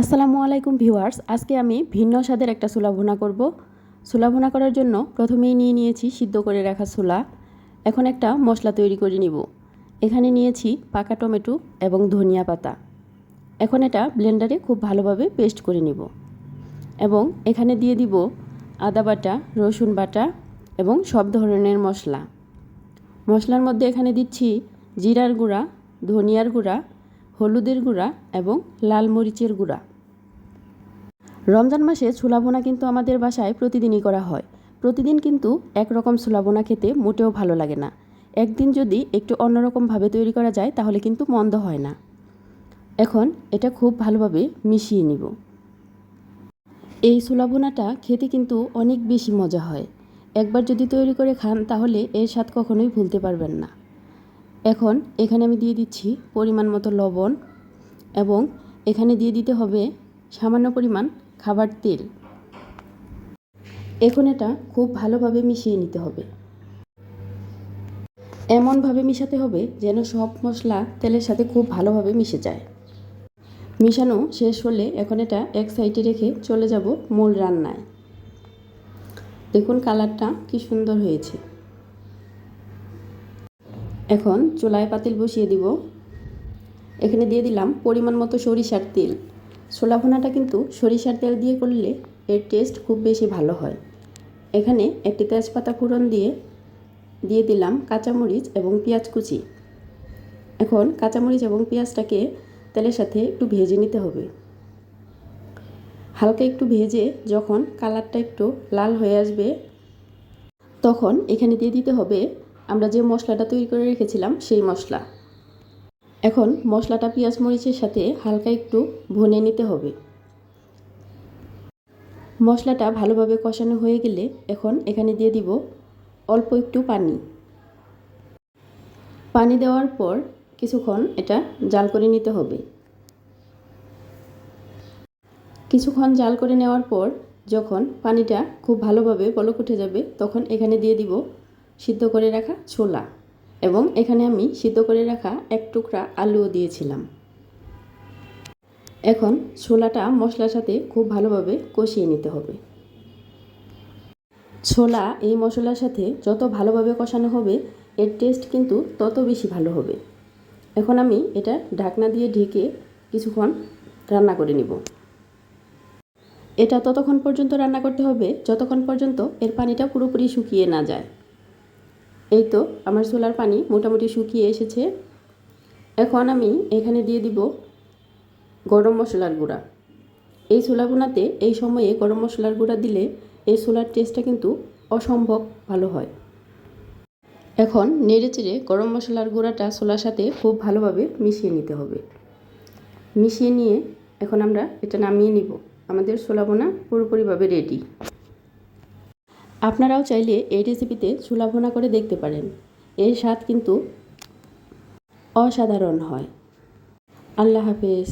আসসালামু আলাইকুম ভিউয়ার্স, আজকে আমি ভিন্ন স্বাদের একটা ছোলা ভুনা করব। ছোলা ভুনা করার জন্য প্রথমেই নিয়ে নিয়েছি সিদ্ধ করে রাখা ছোলা। এখন একটা মশলা তৈরি করে নিব। এখানে নিয়েছি পাকা টমেটো এবং ধনিয়া পাতা। এখন এটা ব্লেন্ডারে খুব ভালোভাবে পেস্ট করে নিব এবং এখানে দিয়ে দিব আদা বাটা, রসুন বাটা এবং সব ধরনের মশলা। মশলার মধ্যে এখানে দিচ্ছি জিরার গুঁড়া, ধনিয়ার গুঁড়া, হলুদের গুঁড়া এবং লাল মরিচের গুঁড়া। রমজান মাসে ছোলা ভুনা কিন্তু আমাদের বাসায় প্রতিদিনই করা হয়। প্রতিদিন কিন্তু একরকম ছোলা ভুনা খেতে মোটেও ভালো লাগে না। একদিন যদি একটু অন্যরকমভাবে তৈরি করা যায় তাহলে কিন্তু মন্দ হয় না। এখন এটা খুব ভালোভাবে মিশিয়ে নিব। এই ছোলা ভুনাটা খেতে কিন্তু অনেক বেশি মজা হয়। একবার যদি তৈরি করে খান তাহলে এর স্বাদ কখনোই ভুলতে পারবেন না। এখন এখানে আমি দিয়ে দিচ্ছি পরিমাণ মতো লবণ এবং এখানে দিয়ে দিতে হবে সামান্য পরিমাণ খাবার তেল। এখন এটা খুব ভালোভাবে মিশিয়ে নিতে হবে। এমনভাবে মিশাতে হবে যেন সব মশলা তেলের সাথে খুব ভালোভাবে মিশে যায়। মিশানো শেষ হলে এখন এটা এক সাইডে রেখে চলে যাব মূল রান্নায়। দেখুন কালারটা কি সুন্দর হয়েছে। এখন চুলায় পাতিল বসিয়ে দিব। এখানে দিয়ে দিলাম পরিমাণ মতো সরিষার তেল। ছোলা ভুনাটা কিন্তু সরিষার তেল দিয়ে করলে এর টেস্ট খুব বেশি ভালো হয়। এখানে একটি তেজপাতা ফোড়ন দিয়ে দিলাম কাঁচামরিচ এবং পেঁয়াজ কুচি। এখন কাঁচামরিচ এবং পেঁয়াজটাকে তেলের সাথে একটু ভেজে নিতে হবে। হালকা একটু ভেজে যখন কালারটা একটু লাল হয়ে আসবে তখন এখানে দিয়ে দিতে হবে আমরা যে মশলাটা তৈরি করে রেখেছিলাম সেই মশলা। এখন মশলাটা পেঁয়াজ মরিচের সাথে হালকা একটু ভুনে নিতে হবে। মশলাটা ভালোভাবে কষানো হয়ে গেলে এখন এখানে দিয়ে দিব অল্প একটু পানি। পানি দেওয়ার পর কিছুক্ষণ এটা জাল করে নিতে হবে। কিছুক্ষণ জাল করে নেওয়ার পর যখন পানিটা খুব ভালোভাবে বলক উঠে যাবে তখন এখানে দিয়ে দিব সিদ্ধ করে রাখা ছোলা এবং এখানে আমি সিদ্ধ করে রাখা এক টুকরা আলুও দিয়েছিলাম। এখন ছোলাটা মশলার সাথে খুব ভালোভাবে কষিয়ে নিতে হবে। ছোলা এই মশলার সাথে যত ভালোভাবে কষানো হবে এর টেস্ট কিন্তু তত বেশি ভালো হবে। এখন আমি এটা ঢাকনা দিয়ে ঢেকে কিছুক্ষণ রান্না করে নিব। এটা ততক্ষণ পর্যন্ত রান্না করতে হবে যতক্ষণ পর্যন্ত এর পানিটা পুরোপুরি শুকিয়ে না যায়। এই তো আমার ছোলার পানি মোটামুটি শুকিয়ে এসেছে। এখন আমি এখানে দিয়ে দিব গরম মশলার গুঁড়া। এই ছোলা ভুনাতে এই সময়ে গরম মশলার গুঁড়া দিলে এই ছোলার টেস্টটা কিন্তু অসম্ভব ভালো হয়। এখন নেড়েচেড়ে গরম মশলার গুঁড়াটা ছোলার সাথে খুব ভালোভাবে মিশিয়ে নিতে হবে। মিশিয়ে নিয়ে এখন আমরা এটা নামিয়ে নিব। আমাদের ছোলা ভুনা পুরোপুরিভাবে রেডি। আপনারাও চাইলে এই রেসিপিতে ছোলা ভুনা করে দেখতে পারেন। এর স্বাদ কিন্তু অসাধারণ হয়। আল্লাহ হাফেজ।